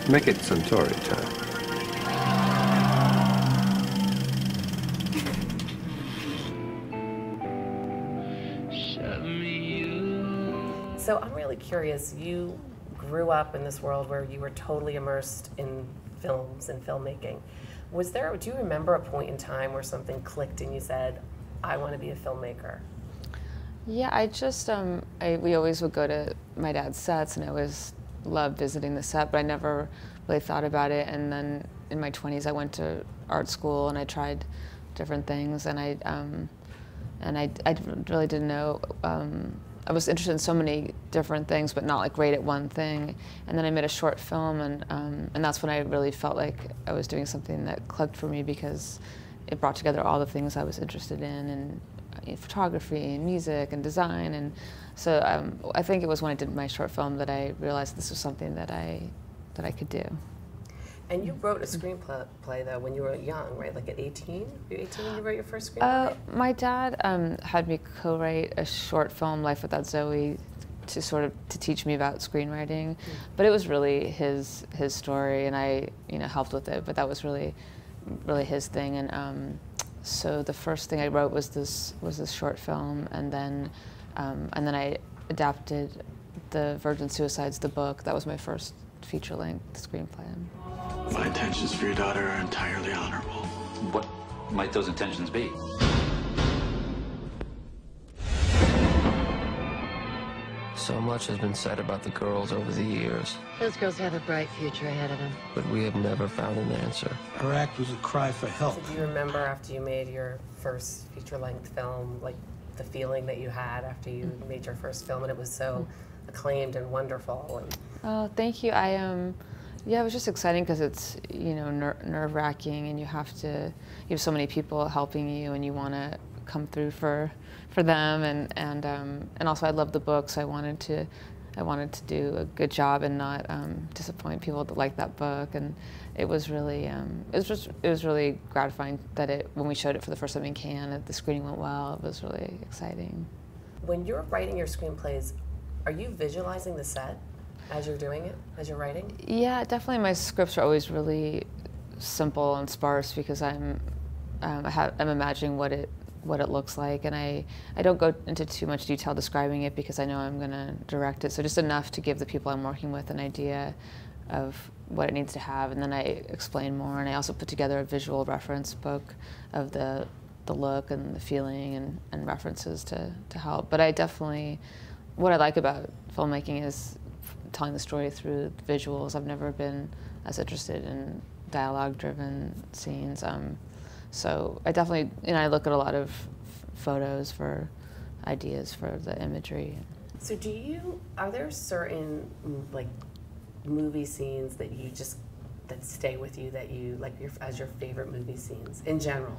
Make it Suntory time. So I'm really curious, you grew up in this world where you were totally immersed in films and filmmaking. Do you remember a point in time where something clicked and you said, I want to be a filmmaker? Yeah, I just, we always would go to my dad's sets, and I always loved visiting the set, but I never really thought about it. And then in my 20s, I went to art school and I tried different things, and I really didn't know. I was interested in so many different things, but not like great at one thing. And then I made a short film, and that's when I really felt like I was doing something that clicked for me, because it brought together all the things I was interested in photography and music and design. And so I think it was when I did my short film that I realized this was something that I could do. And you wrote a screenplay though when you were young, right? Like at 18? You were 18 when you wrote your first screenplay? My dad had me co-write a short film, Life Without Zoe, to teach me about screenwriting. But it was really his story, and I helped with it. But that was really his thing. And so the first thing I wrote was this short film, and then I adapted the Virgin Suicides, the book. That was my first feature-length screenplay. My intentions for your daughter are entirely honorable. What might those intentions be? So much has been said about the girls over the years. Those girls have a bright future ahead of them. But we have never found an answer. Her act was a cry for help. So do you remember after you made your first feature-length film, like the feeling that you had after you made your first film and it was so acclaimed and wonderful? Oh, thank you. Yeah, it was just exciting because it's nerve-wracking, and you have so many people helping you, and you want to come through for them, and also I love the book, so I wanted to do a good job and not disappoint people that like that book. And it was really gratifying that when we showed it for the first time in Cannes, the screening went well. It was really exciting. When you're writing your screenplays, are you visualizing the set as you're doing it, as you're writing? Yeah, definitely. My scripts are always really simple and sparse because I'm imagining what it looks like, and I don't go into too much detail describing it because I know I'm going to direct it. So just enough to give the people I'm working with an idea of what it needs to have, and then I explain more. And I also put together a visual reference book of the look and the feeling and references to help. But what I like about filmmaking is telling the story through visuals. I've never been as interested in dialogue-driven scenes. So I definitely, I look at a lot of photos for ideas for the imagery. So are there certain like movie scenes that that stay with you, that you like as your favorite movie scenes in general?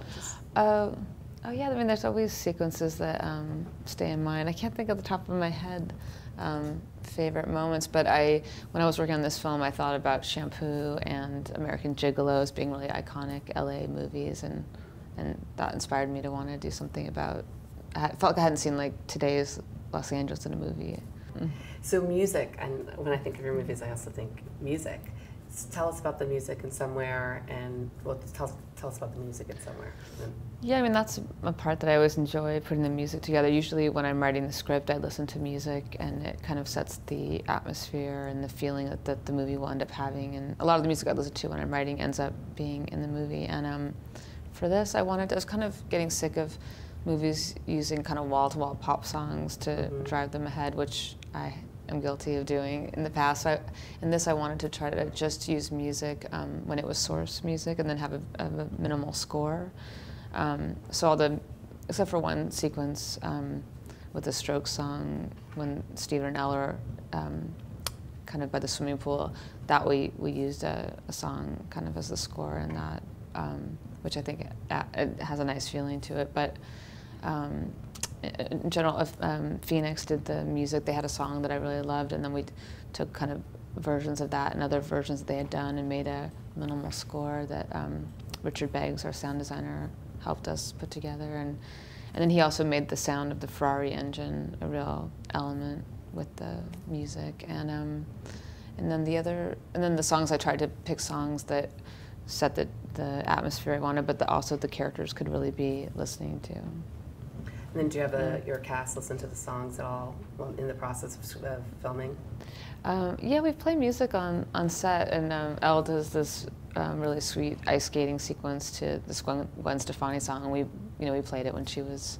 Oh yeah, I mean there's always sequences that stay in mind. I can't think of the top of my head favorite moments, but when I was working on this film, I thought about Shampoo and American Gigolos being really iconic LA movies, and that inspired me to want to do something about. I felt like I hadn't seen like today's Los Angeles in a movie. So music, and when I think of your movies, I also think music. Tell us about the music in Somewhere, and tell us about the music in Somewhere. Yeah, I mean that's a part that I always enjoy, putting the music together. Usually when I'm writing the script, I listen to music, and it kind of sets the atmosphere and the feeling that the movie will end up having. And a lot of the music I listen to when I'm writing ends up being in the movie. And for this, I was kind of getting sick of movies using kind of wall-to-wall pop songs to drive them ahead, which I am guilty of doing in the past. So in this, I wanted to try to just use music when it was source music, and then have a minimal score. So except for one sequence with the Strokes song, when Steven and Elle are kind of by the swimming pool, that we used a song kind of as the score, and that which I think it has a nice feeling to it. But in general, if Phoenix did the music, they had a song that I really loved, and then we took kind of versions of that and other versions that they had done and made a minimal score that Richard Beggs, our sound designer, helped us put together. And then he also made the sound of the Ferrari engine a real element with the music. And And then the songs, I tried to pick songs that set the atmosphere I wanted, but also the characters could really be listening to. And then do you have your cast listen to the songs at all in the process of filming? Yeah, we play music on set, and Elle does this really sweet ice skating sequence to this Gwen Stefani song, and we played it when she was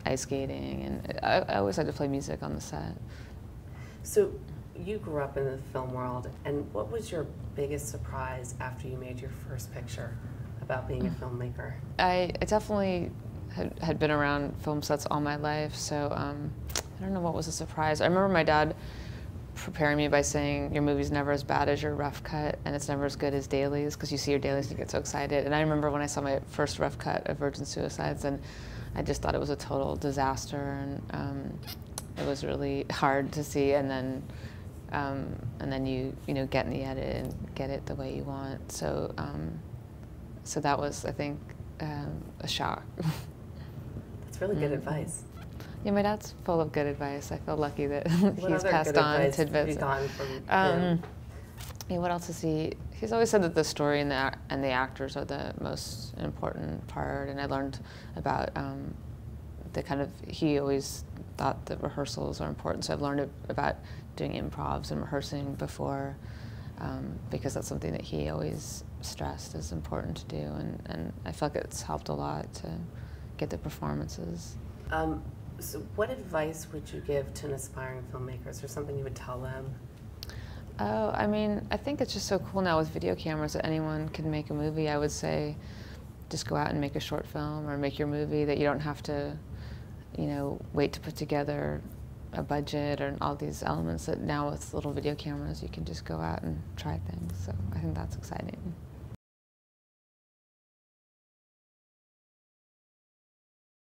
ice skating, and I always had to play music on the set. So you grew up in the film world, and what was your biggest surprise after you made your first picture about being a filmmaker? I definitely had been around film sets all my life, so I don't know what was a surprise. I remember my dad preparing me by saying, your movie's never as bad as your rough cut, and it's never as good as dailies, because you see your dailies and you get so excited. And I remember when I saw my first rough cut of Virgin Suicides, and I just thought it was a total disaster, and it was really hard to see, and then you get in the edit and get it the way you want. So so that was, I think, a shock. That's really good advice. Yeah, my dad's full of good advice. I feel lucky that What he's other passed good on advice tidbits. have you gotten from him? Yeah, what else has he? He's always said that the story and the actors are the most important part, and I learned about he always thought that rehearsals are important, so I've learned about doing improvs and rehearsing before, because that's something that he always stressed is important to do, and I feel like it's helped a lot to get the performances. So what advice would you give to an aspiring filmmaker? Is there something you would tell them? Oh, I mean, I think it's just so cool now with video cameras that anyone can make a movie. I would say just go out and make a short film or make your movie, that you don't have to, wait to put together a budget or all these elements, that now with little video cameras you can just go out and try things. So I think that's exciting.